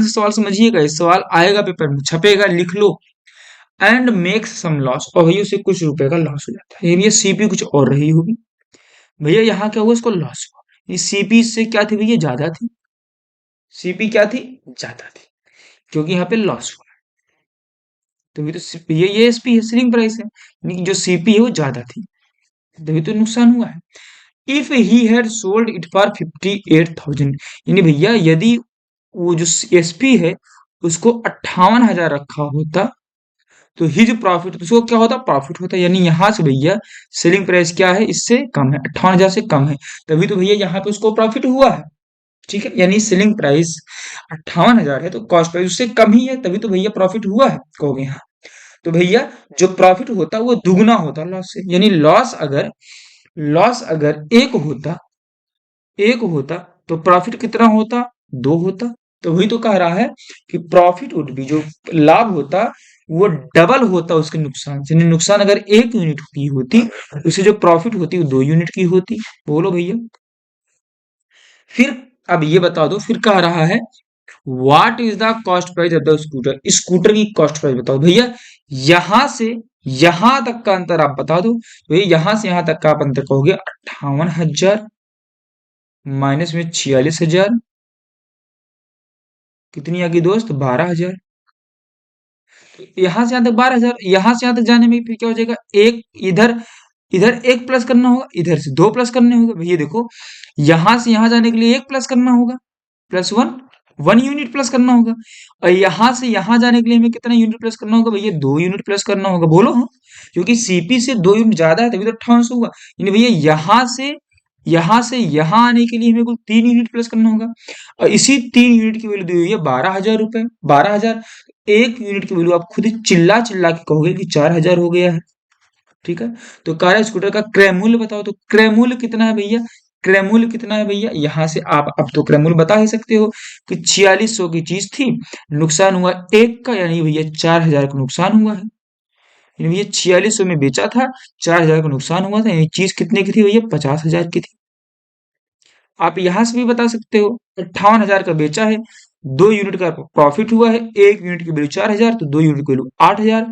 सवाल समझिएगा, इस सवाल आएगा पेपर में, छपेगा, लिख लो। एंड मेक्स सम लॉस, और भैया उसे कुछ रुपए का लॉस हो जाता है। ये भैया सीपी कुछ और रही होगी। भैया यहाँ क्या हुआ? इसको लॉस हुआ। ये सीपी से क्या थी भैया? ज्यादा थी। सीपी क्या थी? ज्यादा थी, क्योंकि यहाँ पे लॉस हुआ। तो ये एसपी है, सेलिंग प्राइस है, यानी कि जो सीपी है वो ज्यादा थी, तभी तो नुकसान हुआ है। If he had sold it for 58,000, यानी भैया यदि वो जो एसपी है उसको 58,000 रखा होता तो हिज प्रॉफिट, तो उसको क्या होता? प्रॉफिट होता। यानी यहां से भैया सेलिंग प्राइस क्या है? इससे कम है, 58,000 से कम है, तभी तो भैया यहाँ पे उसको प्रॉफिट हुआ है। ठीक है, यानी सेलिंग प्राइस 58,000 है तो कॉस्ट प्राइस उससे कम ही है, तभी तो भैया प्रॉफिट हुआ है, कहोगे हाँ। तो भैया जो प्रॉफिट होता वो दुगना होता लॉस से। यानी लॉस अगर एक होता तो प्रॉफिट कितना होता? दो होता। तो वही तो कह रहा है कि प्रॉफिट वुड भी, जो लाभ होता वो डबल होता उसके नुकसान से। यानी नुकसान अगर 1 यूनिट की होती, उसे जो प्रॉफिट होती वो 2 यूनिट की होती। बोलो भैया। फिर अब ये बता दो, फिर कह रहा है what is the cost price of the scooter, scooter की कॉस्ट प्राइस बताओ भैया। यहां से यहां तक का अंतर आप बता दो, तो ये यहां से यहां तक का आप अंतर कहोगे 58,000 माइनस में 46,000, कितनी आ गई दोस्त? 12,000। यहां से यहां तक 12,000, यहां से यहां तक जाने में फिर क्या हो जाएगा? एक इधर, इधर एक प्लस करना होगा, इधर से दो प्लस करने होंगे। भैया देखो, यहां से यहां जाने के लिए एक प्लस करना होगा, +1, 1 यूनिट प्लस करना होगा। और यहां से यहां जाने के लिए हमें कितना यूनिट प्लस करना होगा भैया? 2 यूनिट प्लस करना होगा। बोलो हाँ, क्योंकि सीपी से 2 यूनिट ज्यादा है तभी तो 5800 हुआ। यानी भैया यहां से यहां आने के लिए हमें कुल 3 यूनिट प्लस करना होगा, और इसी 3 यूनिट की वैल्यू दी हुई है 12,000 रुपए। 12,000, 1 यूनिट की वैल्यू आप खुद ही चिल्ला चिल्ला के कहोगे कि 4,000 हो गया है। ठीक है, तो कार स्कूटर का क्रय मूल्य बताओ, तो क्रय मूल्य कितना है भैया? क्रय मूल्य कितना है भैया? यहां से आप अब तो क्रय मूल्य बता ही सकते हो कि 4600 की चीज थी, नुकसान हुआ एक का, यानी भैया 4,000 का नुकसान हुआ है। यानी भैया 4600 में बेचा था, 4,000 का नुकसान हुआ था, यानी चीज कितने की थी भैया? 50,000 की थी। आप यहां से भी बता सकते हो 58,000 का बेचा है, 2 यूनिट का प्रॉफिट हुआ है, 1 यूनिट की वैल्यू 4,000, तो 2 यूनिट की वैल्यू 8,000।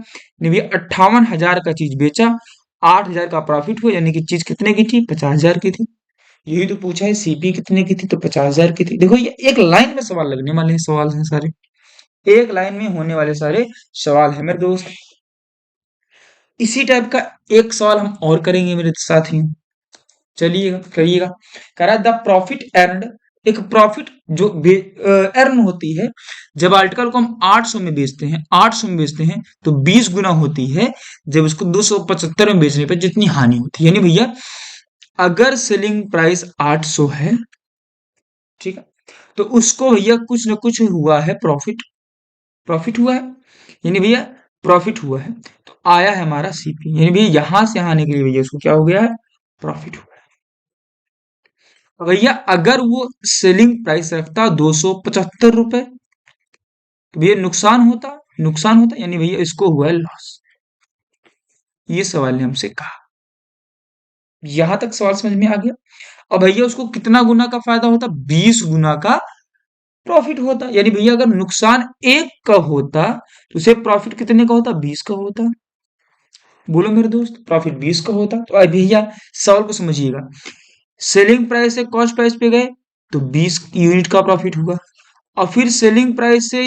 भैया 58,000 का चीज बेचा, 8,000 का प्रॉफिट हुआ, यानी कि चीज कितने की थी? 50,000 की थी। यही तो पूछा है, सीपी कितने की थी? तो 50,000 की थी। देखो ये एक लाइन में सवाल लगने वाले हैं, सवाल हैं सारे, एक लाइन में होने वाले सारे सवाल है मेरे दोस्त। इसी टाइप का एक सवाल हम और करेंगे मेरे साथियों, चलिएगा करिएगा। कह रहा है द प्रॉफिट अर्नड, एक प्रॉफिट जो अर्न होती है जब आर्टिकल को हम 800 में बेचते हैं, 800 में बेचते हैं तो 20 गुना होती है जब उसको 275 में बेचने पर जितनी हानि होती है। यानी भैया अगर सेलिंग प्राइस 800 है, ठीक है, तो उसको भैया कुछ ना कुछ हुआ है प्रॉफिट, प्रॉफिट हुआ है, यानी भैया प्रॉफिट हुआ है। तो आया है हमारा सीपी, यानी भैया यहां से यहाँ आने के लिए भैया उसको क्या हो गया है, प्रॉफिट हुआ है। तो भैया अगर वो सेलिंग प्राइस रखता 275 रुपए, तो भैया नुकसान होता, नुकसान होता, यानी भैया इसको हुआ है लॉस। ये सवाल ने हमसे कहा। यहां तक सवाल समझ में आ गया। और भैया उसको कितना गुना का फायदा होता, 20 गुना का प्रॉफिट होता। यानी भैया अगर नुकसान 1 का होता तो उसे प्रॉफिट कितने का होता, 20 का होता। बोलो मेरे दोस्त, प्रॉफिट 20 का होता। तो अब भैया सवाल को समझिएगा, सेलिंग प्राइस से कॉस्ट प्राइस पे गए तो 20 यूनिट का प्रॉफिट हुआ, और फिर सेलिंग प्राइस से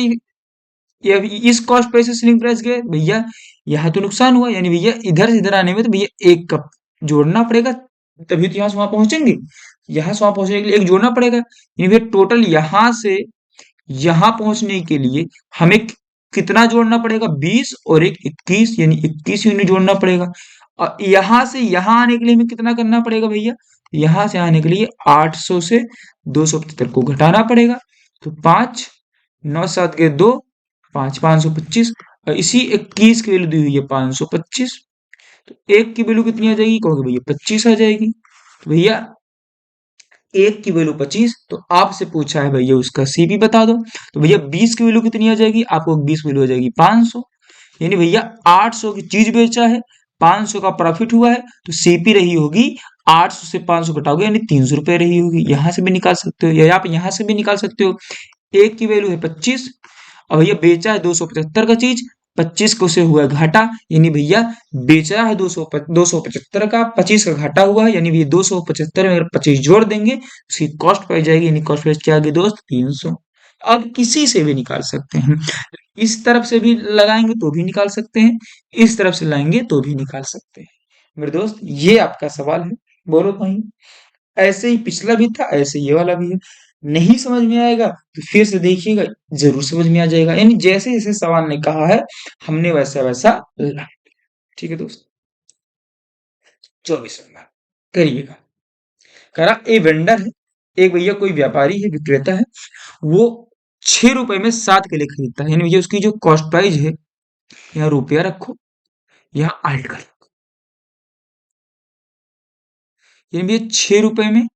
या इस कॉस्ट प्राइस से सेलिंग प्राइस गए भैया, यहाँ तो नुकसान हुआ, यानी भैया इधर से इधर आने में तो भैया 1 का जोड़ना पड़ेगा, तभी तो यहाँ से वहां पहुंचेंगे। यहाँ से वहां पहुंचने के लिए 1 जोड़ना पड़ेगा, यानी भैया टोटल यहाँ से यहाँ पहुंचने के लिए हमें कितना जोड़ना पड़ेगा, 20 और एक 21, यानी 21 यूनिट जोड़ना पड़ेगा। और यहाँ से यहाँ आने के लिए हमें कितना करना पड़ेगा भैया, यहाँ से आने के लिए 800 से 275 को घटाना पड़ेगा। तो 5 9 7 के 2 5 525, और इसी 21 की वैल्यू दी हुई है 525। तो 1 की वैल्यू कितनी आ जाएगी, कहोगे भैया 25 आ जाएगी। तो भैया 1 की वैल्यू 25, तो आपसे पूछा है भैया उसका सीपी बता दो। तो भैया 20 की वैल्यू कितनी आ जाएगी, आपको 20 की वैल्यू आ जाएगी 500। यानी भैया 800 की चीज बेचा है, 500 का प्रॉफिट हुआ है, तो सीपी रही होगी 800 से 500 घटाओगे यानी 300 रुपए रही होगी। यहां से भी निकाल सकते हो, या आप यहां से भी निकाल सकते हो। 1 की वैल्यू है 25, और भैया बेचा है 275 का चीज, 25 को से हुआ है घाटा, यानी भैया बेचा है 275 का, 25 का घाटा हुआ है, यानी भैया 275 में अगर 25 जोड़ देंगे उसकी कॉस्ट पाई जाएगी, यानी कॉस्ट प्राइस क्या आ गई दोस्त, 300। अब किसी से भी निकाल सकते हैं, इस तरफ से भी लगाएंगे तो भी निकाल सकते हैं, इस तरफ से लाएंगे तो भी निकाल सकते हैं। मेरे दोस्त ये आपका सवाल है, बोलो भाई। ऐसे ही पिछला भी था, ऐसे ये वाला भी है। नहीं समझ में आएगा तो फिर से देखिएगा, जरूर समझ में आ जाएगा। यानी जैसे जैसे सवाल ने कहा है हमने वैसा वैसा ला। ठीक है दोस्त, 24 नंबर करिएगा। करा ए वेंडर है, एक भैया कोई व्यापारी है, विक्रेता है, वो 6 रुपए में 7 के लिए खरीदता है। यानी भैया उसकी जो कॉस्ट प्राइस है, यहाँ रुपया रखो, यहाँ आर्टिकल, यानी भैया 6 रुपए में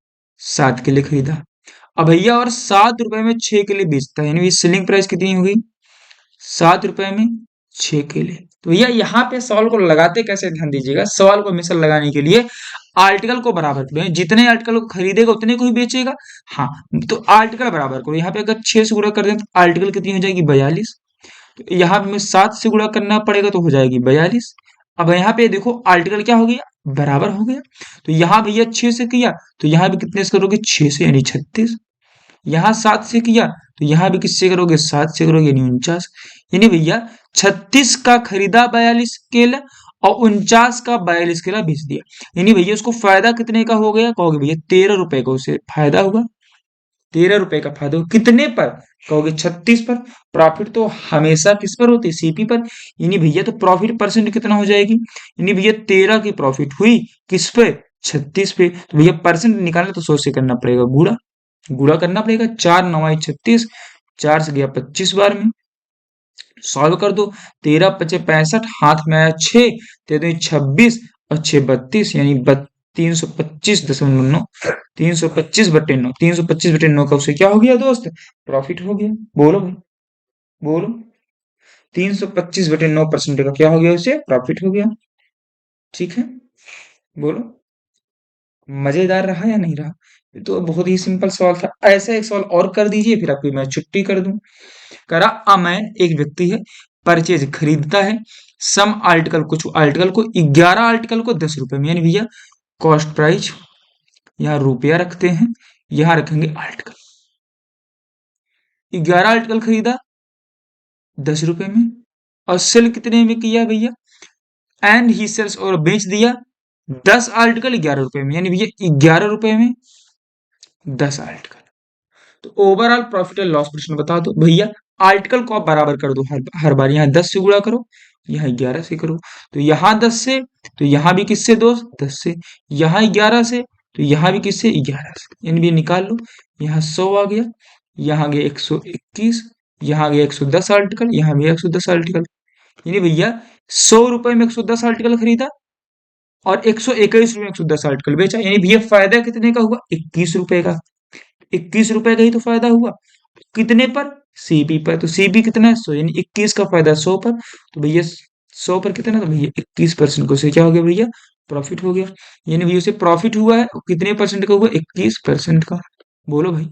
7 के लिए खरीदा। अब भैया और 7 रुपए में 6 के लिए बेचता है, यानी भैया सेलिंग प्राइस कितनी होगी, 7 रुपए में 6 के लिए। तो भैया यहाँ पे सवाल को लगाते कैसे, ध्यान दीजिएगा। सवाल को हमेशा लगाने के लिए आर्टिकल को बराबर करो, जितने आर्टिकल को खरीदेगा उतने को ही बेचेगा। हाँ, तो आर्टिकल बराबर करो। यहाँ पे अगर 6 से गुणा कर दें तो आर्टिकल कितनी हो जाएगी, 42। तो यहाँ पे हमें 7 से गुणा करना पड़ेगा तो हो जाएगी 42। अब यहाँ पे देखो आर्टिकल क्या हो गया, बराबर हो गया। तो यहाँ भैया 6 से किया तो यहाँ भी कितने से करोगे, 6 से, यानी 36। यहाँ 7 से किया तो यहाँ भी किससे करोगे, 7 से करोगे, यानी 49। यानी भैया 36 का खरीदा 42 केला, और 49 का 42 केला बेच दिया। यानी भैया उसको फायदा कितने का हो गया, कहोगे भैया 13 रुपए का उसे फायदा हुआ। 13 रुपए का फायदा हुआ, कितने पर, कहोगे 36 पर। प्रॉफिट तो हमेशा किस पर होती है, सीपी पर। यानी भैया तो प्रॉफिट परसेंट कितना हो जाएगी, यानी भैया 13 की प्रॉफिट हुई किस पे, 36 पे। तो भैया परसेंट निकालना तो 100 से करना पड़ेगा गुणा, गुणा करना पड़ेगा। 4 9 36, 4 से गया 25 बार में, सॉल्व कर दो। 13 पचे 65, हाथ में आया 6, 26 और 6 32, यानी 325.9, 325/9, 325/9 का उसे क्या हो गया दोस्त, प्रॉफिट हो गया। बोलो भाई, बोलो, 325/9% का क्या हो गया, उसे प्रॉफिट हो गया। ठीक है, बोलो, मजेदार रहा या नहीं रहा। ये तो बहुत ही सिंपल सवाल था। ऐसा एक सवाल और कर दीजिए, फिर आपकी मैं छुट्टी कर दूं। करा अमैन एक व्यक्ति है, परचेज खरीदता है, सम आर्टिकल, कुछ आर्टिकल को, 11 आर्टिकल को 10 रुपए में, यानी भैया कॉस्ट प्राइस यहाँ रुपया रखते हैं, यहाँ रखेंगे आर्टिकल। 11 आर्टिकल खरीदा 10 रुपए में, और सेल कितने में किया भैया, एंड ही सेल्स, और बेच दिया 10 आर्टिकल 11 रुपए में, यानी भैया 11 रुपए में 10 आर्टिकल। तो ओवरऑल प्रॉफिट एंड लॉस प्रश्न बता दो भैया। आर्टिकल को आप बराबर कर दो, हर बार यहाँ 10 से गुणा करो, यहाँ 11 से करो। तो यहाँ 10 से, तो यहाँ भी किससे दोस्त, 10 से। यहाँ 11 से, तो यहाँ भी किससे, 11 से। यानी भी निकाल लो, यहाँ 100 आ गया, यहाँ गया 121, यहाँ गया 110 आर्टिकल, यहाँ भी 110 आर्टिकल। यानी भैया 100 रुपए में 110 आर्टिकल खरीदा और 121 रुपए में 110 आर्टिकल बेचा, यानी भैया फायदा कितने का हुआ? 21 रुपए का। 21 रुपए का ही तो फायदा हुआ। कितने पर? सीपी पर। तो सीपी कितना है? 100, यानी 21 का फायदा 100 पर। तो भैया 100 पर कितना? तो भैया 21% को से क्या हो गया भैया? प्रॉफिट हो गया। यानी भैया उसे प्रॉफिट हुआ है, और कितने परसेंट का हुआ? 21% का। बोलो भाई,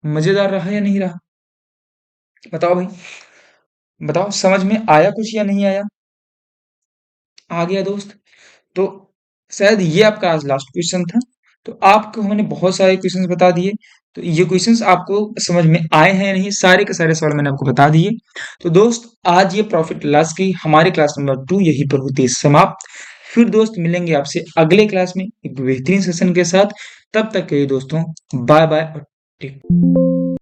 मजेदार रहा या नहीं रहा? बताओ भाई, बताओ समझ में आया कुछ या नहीं आया? आ गया दोस्त? तो शायद ये आपका आज लास्ट क्वेश्चन था। तो आपको मैंने बहुत सारे क्वेश्चंस बता दिए। तो ये क्वेश्चंस आपको समझ में आए हैं या नहीं? सारे के सारे सवाल मैंने आपको बता दिए। तो दोस्त, आज ये प्रॉफिट लॉस की हमारी क्लास नंबर 2 यहीं पर होती है समाप्त। फिर दोस्त मिलेंगे आपसे अगले क्लास में एक बेहतरीन सेशन के साथ। तब तक के लिए दोस्तों, बाय बाय और टेक